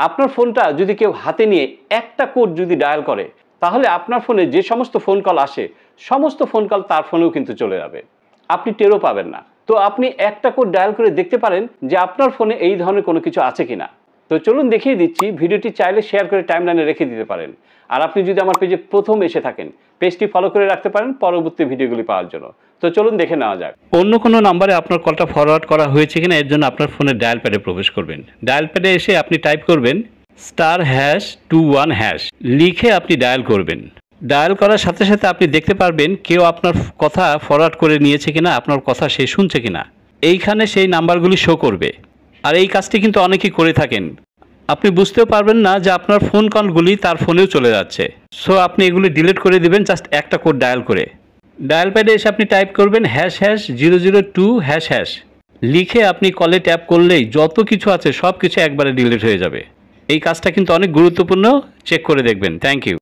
আপনার ফোনটা যদি কেউ হাতে নিয়ে একটা কোড যদি ডায়াল করে, তাহলে আপনার ফোনে যে সমস্ত ফোন কল আসে সমস্ত ফোন কল তার ফোনেও কিন্তু চলে যাবে, আপনি টেরও পাবেন না। তো আপনি একটা কোড ডায়াল করে দেখতে পারেন যে আপনার ফোনে এই ধরনের কোনো কিছু আছে কিনা। তো চলুন দেখিয়ে দিচ্ছি। ভিডিওটি চাইলে শেয়ার করে টাইমলাইনে রেখে দিতে পারেন। আর আপনি যদি আমার পেজে প্রথম এসে থাকেন, পেজটি ফলো করে রাখতে পারেন পরবর্তী ভিডিওগুলি পাওয়ার জন্য। তো চলুন দেখে নেওয়া যাক। অন্য কোনো নাম্বারে আপনার কলটা ফরওয়ার্ড করা হয়েছে কিনা এর জন্য আপনার ফোনের ডায়াল প্যাডে প্রবেশ করবেন। ডায়াল প্যাডে এসে আপনি টাইপ করবেন *#21# লিখে আপনি ডায়াল করবেন। ডায়াল করার সাথে সাথে আপনি দেখতে পারবেন কেউ আপনার কথা ফরওয়ার্ড করে নিয়েছে কিনা, আপনার কথা সে শুনছে কিনা। এইখানে সেই নাম্বারগুলি শো করবে। আর এই কাজটি কিন্তু অনেকেই করে থাকেন। আপনি বুঝতেও পারবেন না যে আপনার ফোন কলগুলি তার ফোনেও চলে যাচ্ছে। সো আপনি এগুলি ডিলিট করে দিবেন জাস্ট একটা কোড ডায়াল করে। ডায়াল প্যাডে এসে আপনি টাইপ করবেন #002# লিখে আপনি কলে ট্যাপ করলেই যত কিছু আছে সব কিছু একবারে ডিলিট হয়ে যাবে। এই কাজটা কিন্তু অনেক গুরুত্বপূর্ণ, চেক করে দেখবেন। Thank you.